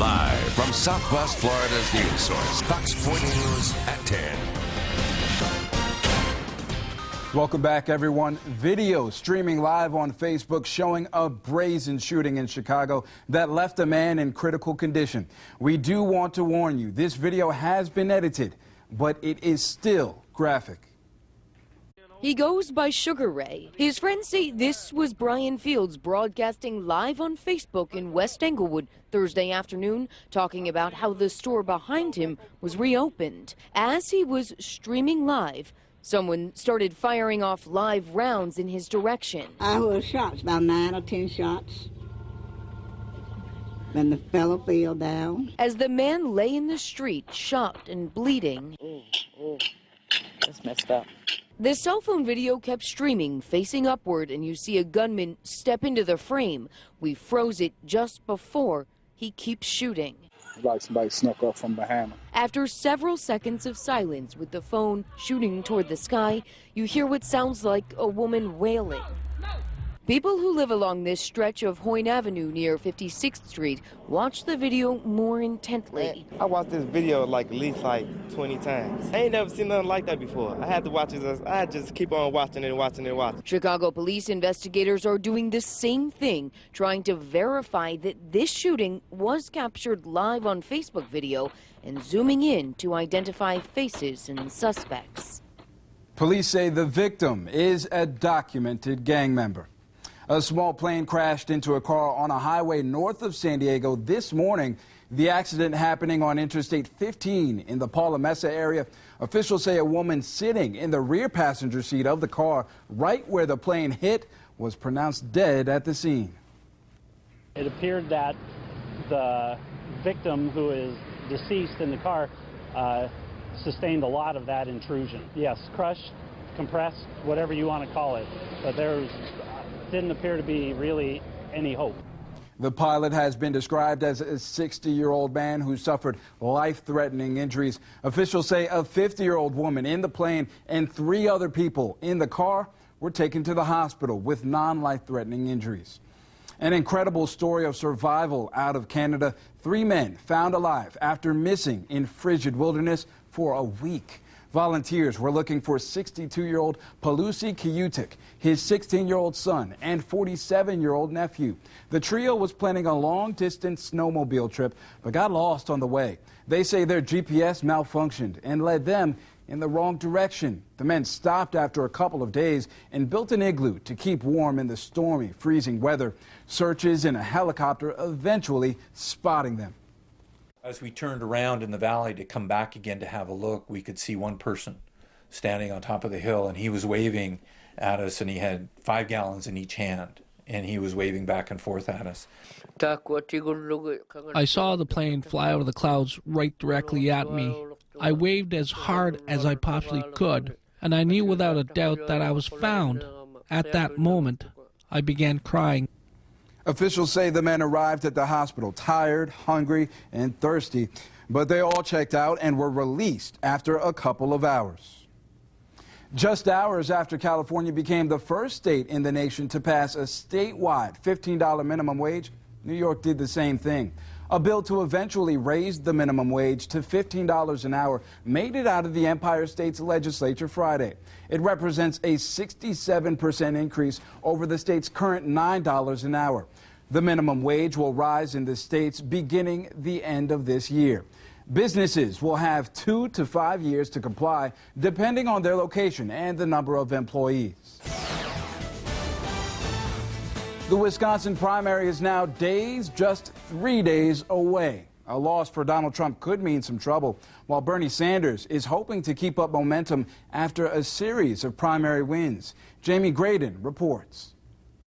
Live from Southwest Florida's news source, Fox 40 News at 10. Welcome back, everyone. Video streaming live on Facebook showing a brazen shooting in Chicago that left a man in critical condition. We do want to warn you, this video has been edited, but it is still graphic. He goes by Sugar Ray. His friends say this was Brian Fields broadcasting live on Facebook in West Englewood Thursday afternoon, talking about how the store behind him was reopened. As he was streaming live, someone started firing off live rounds in his direction. I heard shots, about 9 or 10 shots. Then the fellow fell down. As the man lay in the street, shot and bleeding. That's messed up. The cell phone video kept streaming, facing upward, and you see a gunman step into the frame. We froze it just before he keeps shooting. Like somebody snuck up from behind him. After several seconds of silence with the phone shooting toward the sky, you hear what sounds like a woman wailing. People who live along this stretch of Hoyne Avenue near 56th Street watch the video more intently. I watched this video at least 20 times. I ain't never seen nothing like that before. I had to watch it. I had to just keep on watching and watching and watching. Chicago police investigators are doing the same thing, trying to verify that this shooting was captured live on Facebook video and zooming in to identify faces and suspects. Police say the victim is a documented gang member. A small plane crashed into a car on a highway north of San Diego this morning. The accident happening on Interstate 15 in the Paula Mesa area. Officials say a woman sitting in the rear passenger seat of the car right where the plane hit was pronounced dead at the scene. It appeared that the victim, who is deceased in the car, sustained a lot of that intrusion. Yes, crushed, compressed, whatever you want to call it. But there didn't appear to be really any hope. The pilot has been described as a 60-year-old man who suffered life-threatening injuries. Officials say a 50-year-old woman in the plane and 3 other people in the car were taken to the hospital with non-life-threatening injuries. An incredible story of survival out of Canada. 3 men found alive after missing in frigid wilderness for a week. Volunteers were looking for 62-year-old Palusi Kiyutik, his 16-year-old son, and 47-year-old nephew. The trio was planning a long-distance snowmobile trip, but got lost on the way. They say their GPS malfunctioned and led them in the wrong direction. The men stopped after a couple of days and built an igloo to keep warm in the stormy, freezing weather. Searches in a helicopter eventually spotting them. As we turned around in the valley to come back again to have a look, we could see one person standing on top of the hill, and he was waving at us, and he had 5 gallons in each hand, and he was waving back and forth at us. I saw the plane fly out of the clouds right directly at me. I waved as hard as I possibly could, and I knew without a doubt that I was found. At that moment, I began crying. Officials say the men arrived at the hospital tired, hungry, and thirsty, but they all checked out and were released after a couple of hours. Just hours after California became the first state in the nation to pass a statewide $15 minimum wage, New York did the same thing. A bill to eventually raise the minimum wage to $15 an hour made it out of the Empire State's legislature Friday. It represents a 67% increase over the state's current $9 an hour. The minimum wage will rise in the states beginning the end of this year. Businesses will have 2 to 5 years to comply, depending on their location and the number of employees. The Wisconsin primary is now just 3 days away. A loss for Donald Trump could mean some trouble, while Bernie Sanders is hoping to keep up momentum after a series of primary wins. Jamie Graydon reports.